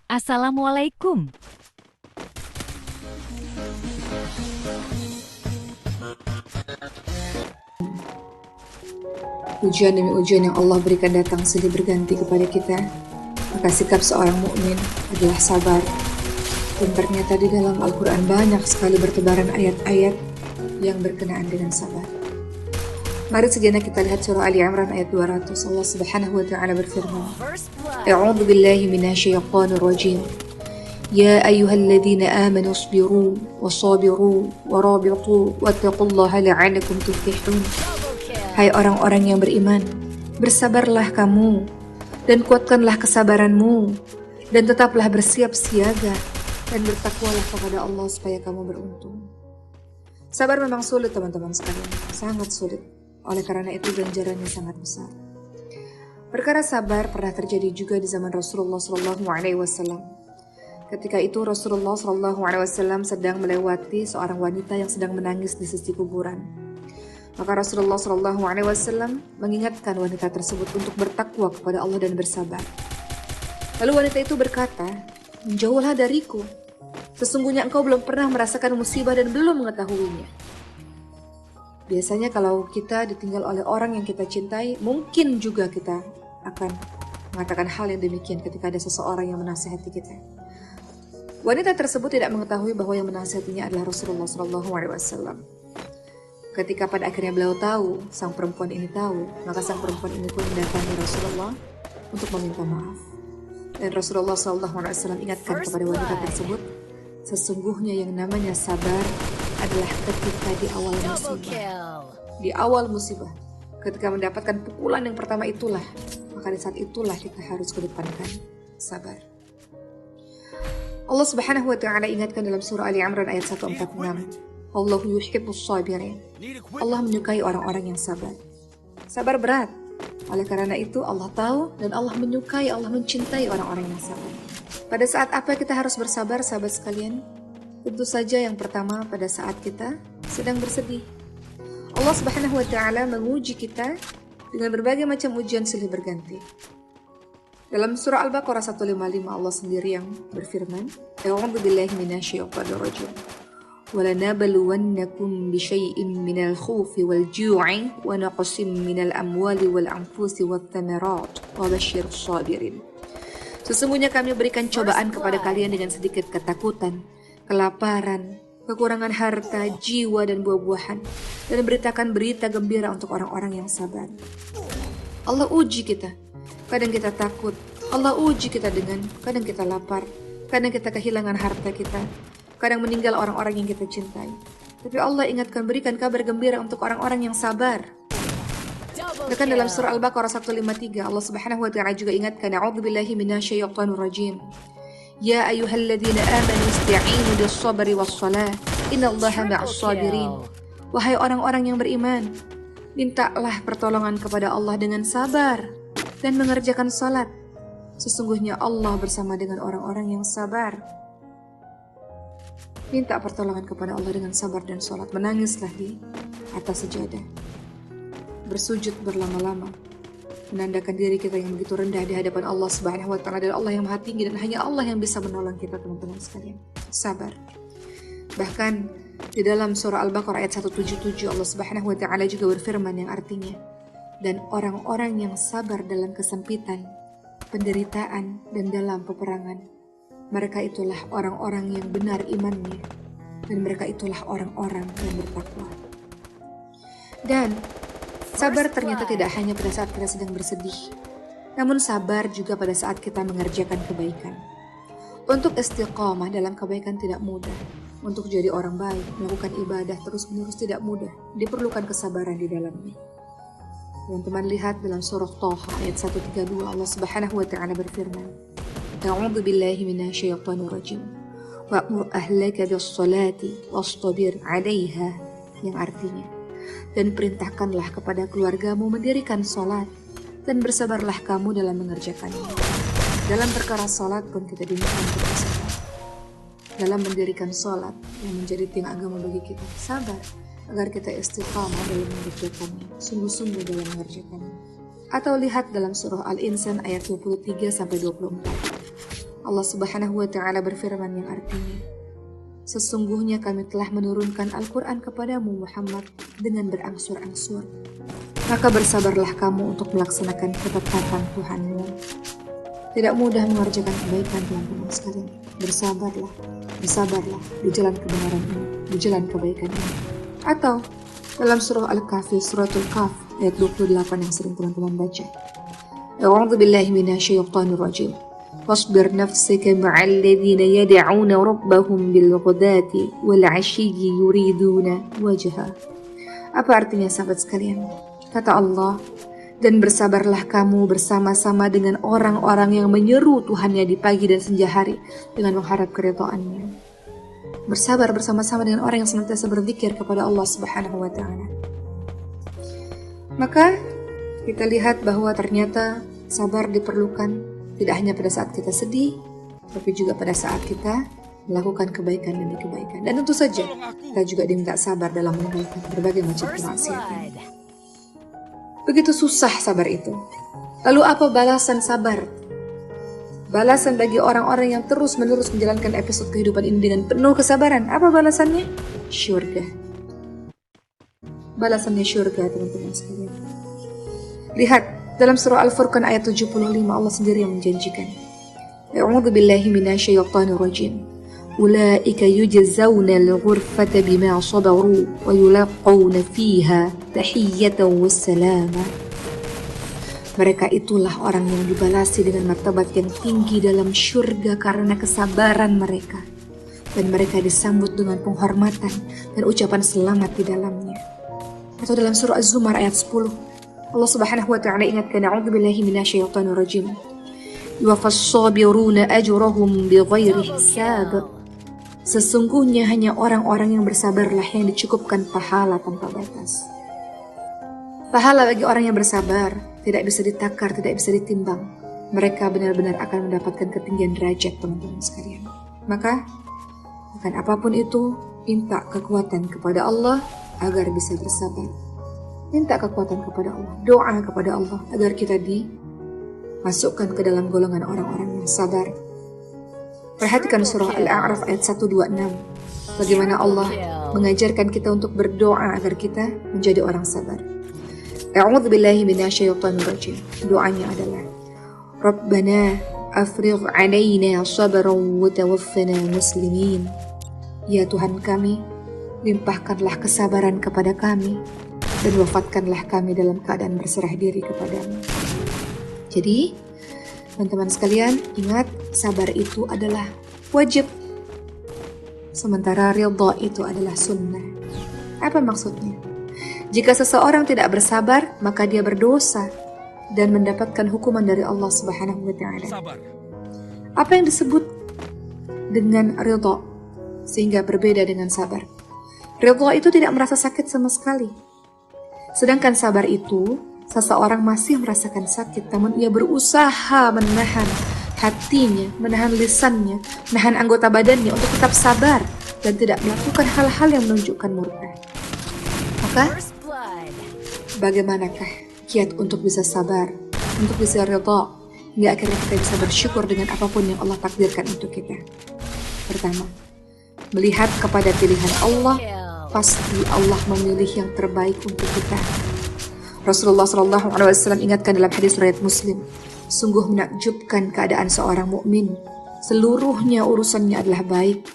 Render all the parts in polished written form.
Assalamualaikum. Ujian demi ujian yang Allah berikan datang silih berganti kepada kita, maka sikap seorang mukmin adalah sabar. Dan ternyata di dalam Al-Quran banyak sekali bertebaran ayat-ayat yang berkenaan dengan sabar. Mari sejenak kita lihat surah Ali Imran ayat 200. Allah Subhanahu wa taala berfirman, A'udzu billahi minasyaitonir rajim. Ya ayyuhalladzina amanu isbiru wasabiru warabitu wattaqullaha la'allakum tuflihun. Hai orang-orang yang beriman, bersabarlah kamu dan kuatkanlah kesabaranmu dan tetaplah bersiap siaga dan bertakwalah kepada Allah supaya kamu beruntung. Sabar memang sulit teman-teman sekalian, sangat sulit. Oleh karena itu ganjarannya sangat besar. Perkara sabar pernah terjadi juga di zaman Rasulullah SAW. Ketika itu Rasulullah SAW sedang melewati seorang wanita yang sedang menangis di sisi kuburan. Maka Rasulullah SAW mengingatkan wanita tersebut untuk bertakwa kepada Allah dan bersabar. Lalu wanita itu berkata, "Menjauhlah dariku. Sesungguhnya engkau belum pernah merasakan musibah dan belum mengetahuinya." Biasanya kalau kita ditinggal oleh orang yang kita cintai, mungkin juga kita akan mengatakan hal yang demikian ketika ada seseorang yang menasihati kita. Wanita tersebut tidak mengetahui bahwa yang menasihatinya adalah Rasulullah SAW. Ketika pada akhirnya beliau tahu, sang perempuan ini tahu, maka sang perempuan ini pun mendatangi Rasulullah untuk meminta maaf. Dan Rasulullah SAW ingatkan kepada wanita tersebut, sesungguhnya yang namanya sabar adalah ketika di awal musibah. Di awal musibah, ketika mendapatkan pukulan yang pertama itulah, maka di saat itulah kita harus kedepankan sabar. Allah Subhanahu wa taala ingatkan dalam surah Ali Imran ayat 146. Allahu yuhibbus sabirin. Allah menyukai orang-orang yang sabar. Sabar berat. Oleh karena itu Allah tahu dan Allah menyukai, Allah mencintai orang-orang yang sabar. Pada saat apa kita harus bersabar, sahabat sekalian? Tentu saja yang pertama pada saat kita sedang bersedih. Allah Subhanahu wa taala menguji kita dengan berbagai macam ujian silih berganti. Dalam surah Al-Baqarah 155 Allah sendiri yang berfirman, A'udzu billahi minasyaitonir rajim. وَلَنَبْلُوَنَّكُمْ بِشَيْءٍ مِنَ الْخَوْفِ وَالْجُوعِ وَنَقْصٍ مِنَ الْأَمْوَالِ وَالْأَنْفُسِ وَالثَّمَرَاتِ وَبَشِّرِ الصَّابِرِينَ. Sesungguhnya kami berikan cobaan kepada kalian dengan sedikit ketakutan, kelaparan, kekurangan harta, jiwa dan buah-buahan, dan beritakan berita gembira untuk orang-orang yang sabar. Allah uji kita. Kadang kita takut, Allah uji kita dengan kadang kita lapar, kadang kita kehilangan harta kita, kadang meninggal orang-orang yang kita cintai. Tapi Allah ingatkan, berikan kabar gembira untuk orang-orang yang sabar. Bahkan dalam surah Al-Baqarah 153 Allah Subhanahu wa taala juga ingatkan, A'udzu billahi minasyaitonir rajim. Ya ayyuhalladzina amanu ista'inu bis-sabri was-shalah, innallaha ma'as sabirin. Wahai orang-orang yang beriman, mintalah pertolongan kepada Allah dengan sabar dan mengerjakan salat. Sesungguhnya Allah bersama dengan orang-orang yang sabar. Minta pertolongan kepada Allah dengan sabar dan salat. Menangislah di atas sajadah, bersujud berlama-lama, menandakan diri kita yang begitu rendah di hadapan Allah Subhanahu wa taala, dan Allah yang Maha Tinggi, dan hanya Allah yang bisa menolong kita teman-teman sekalian. Sabar. Bahkan di dalam surah Al-Baqarah ayat 177 Allah Subhanahu wa taala juga berfirman yang artinya, dan orang-orang yang sabar dalam kesempitan, penderitaan, dan dalam peperangan, mereka itulah orang-orang yang benar imannya, dan mereka itulah orang-orang yang bertakwa. Dan sabar ternyata tidak hanya pada saat kita sedang bersedih, namun sabar juga pada saat kita mengerjakan kebaikan. Untuk istiqamah dalam kebaikan tidak mudah. Untuk jadi orang baik, melakukan ibadah terus-menerus tidak mudah. Diperlukan kesabaran di dalamnya. Teman-teman lihat dalam surah Thaha ayat 132 Allah Subhanahu wa taala berfirman, A'udzu billahi minasyaitonir rajim. Wa'mur ahlaka bis-shalati wastabir 'alaiha, yang artinya, dan perintahkanlah kepada keluargamu mendirikan salat dan bersabarlah kamu dalam mengerjakannya. Dalam perkara salat pun kita diminta untuk bersabar. Dalam mendirikan salat yang menjadi tiang agama bagi kita, sabar agar kita istiqamah dalam mengerjakannya, sungguh-sungguh dalam mengerjakannya. Atau lihat dalam surah Al-Insan ayat 23-24. Allah Subhanahu wa Ta'ala berfirman yang artinya, sesungguhnya kami telah menurunkan Al-Quran kepadamu Muhammad dengan berangsur-angsur. Maka bersabarlah kamu untuk melaksanakan ketetapan Tuhanmu. Tidak mudah mengerjakan kebaikan teman-teman sekalian. Bersabarlah di jalan kebenaran ini, di jalan kebaikan ini. Atau dalam surah Al-Kahfi, suratul Kahf ayat 28 yang sering teman-teman baca. A'udzu billahi minasyaitonir rajim. Wasbir nafsaka ma'al ladzina yad'una rabbahum bil ghadati wal 'ashiyyi yuriduna wajha. Apa artinya sahabat sekalian? Kata Allah, dan bersabarlah kamu bersama-sama dengan orang-orang yang menyeru Tuhannya di pagi dan senja hari dengan mengharap keridhaan-Nya. Bersabar bersama-sama dengan orang yang senantiasa berzikir kepada Allah Subhanahu wa Ta'ala. Maka kita lihat bahwa ternyata sabar diperlukan tidak hanya pada saat kita sedih, tapi juga pada saat kita melakukan kebaikan demi kebaikan. Dan tentu saja kita juga diminta sabar dalam meninggalkan berbagai macam kemaksiatan. Begitu susah sabar itu. Lalu apa balasan sabar? Balasan bagi orang-orang yang terus-menerus menjalankan episode kehidupan ini dengan penuh kesabaran. Apa balasannya? Syurga. Balasannya syurga, teman-teman sekalian. Lihat, dalam surah Al-Furqan ayat 75 Allah sendiri yang menjanjikan. A'udzu billahi minasyaitonir rajim. Ulaika yujzauna al-ghurfata bima sabaru wa yulaqawna fiha tahiyyatan wassalama. Mereka itulah orang yang dibalasi dengan martabat yang tinggi dalam syurga karena kesabaran mereka. Dan mereka disambut dengan penghormatan dan ucapan selamat di dalamnya. Atau dalam surah Az-Zumar ayat 10. Allah Subhanahu wa Ta'ala ingatkan, a'udzu billahi minasyaitonir rajim. Yuwaffas-sabiruna ajrahum bighairi hisab. Sesungguhnya hanya orang-orang yang bersabarlah yang dicukupkan pahala tanpa batas. Pahala bagi orang yang bersabar tidak bisa ditakar, tidak bisa ditimbang. Mereka benar-benar akan mendapatkan ketinggian derajat, teman-teman sekalian. Maka, bukan apapun itu, minta kekuatan kepada Allah agar bisa bersabar. Minta kekuatan kepada Allah, doa kepada Allah agar kita dimasukkan ke dalam golongan orang-orang yang sabar. Perhatikan surah Al-A'raf ayat 126. Bagaimana Allah mengajarkan kita untuk berdoa agar kita menjadi orang sabar. A'udzu billahi minasyaitonir rajim. Doanya adalah Rabbana afrigh 'alaina sabran wa tawaffana muslimin. Ya Tuhan kami, limpahkanlah kesabaran kepada kami dan wafatkanlah kami dalam keadaan berserah diri kepadamu. Jadi, teman-teman sekalian, ingat, sabar itu adalah wajib. Sementara ridha itu adalah sunnah. Apa maksudnya? Jika seseorang tidak bersabar, maka dia berdosa dan mendapatkan hukuman dari Allah Subhanahu wa Ta'ala. Apa yang disebut dengan ridha sehingga berbeda dengan sabar? Ridha itu tidak merasa sakit sama sekali. Sedangkan sabar itu, seseorang masih merasakan sakit, namun ia berusaha menahan hatinya, menahan lisannya, menahan anggota badannya untuk tetap sabar dan tidak melakukan hal-hal yang menunjukkan murka. Maka, bagaimanakah kiat untuk bisa sabar, untuk bisa ridha, hingga akhirnya kita bisa bersyukur dengan apapun yang Allah takdirkan untuk kita? Pertama, melihat kepada pilihan Allah. Pasti Allah memilih yang terbaik untuk kita. Rasulullah SAW ingatkan dalam hadis riwayat Muslim, sungguh menakjubkan keadaan seorang mukmin. Seluruhnya urusannya adalah baik.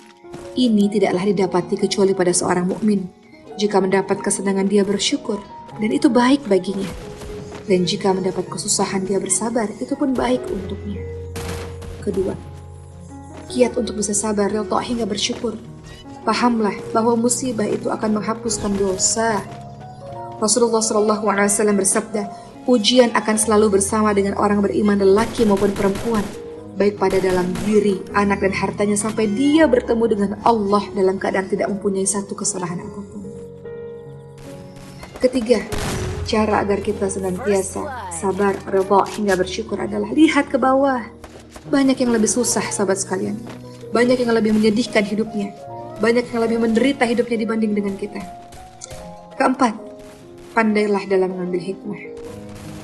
Ini tidaklah didapati kecuali pada seorang mukmin. Jika mendapat kesenangan dia bersyukur, dan itu baik baginya. Dan jika mendapat kesusahan dia bersabar, itu pun baik untuknya. Kedua, kiat untuk bisa sabar, ridha hingga bersyukur. Pahamlah bahwa musibah itu akan menghapuskan dosa. Rasulullah SAW bersabda, ujian akan selalu bersama dengan orang beriman lelaki maupun perempuan, baik pada dalam diri, anak dan hartanya sampai dia bertemu dengan Allah dalam keadaan tidak mempunyai satu kesalahan apapun. Ketiga, cara agar kita senantiasa sabar, ridha hingga bersyukur adalah lihat ke bawah. Banyak yang lebih susah, sahabat sekalian. Banyak yang lebih menyedihkan hidupnya. Banyak yang lebih menderita hidupnya dibanding dengan kita. Keempat, pandailah dalam mengambil hikmah.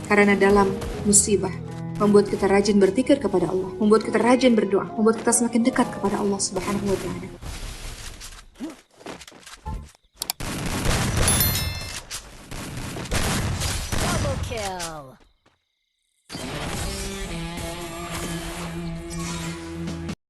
Karena dalam musibah, membuat kita rajin berzikir kepada Allah, membuat kita rajin berdoa, membuat kita semakin dekat kepada Allah Subhanahu wa taala. Double kill.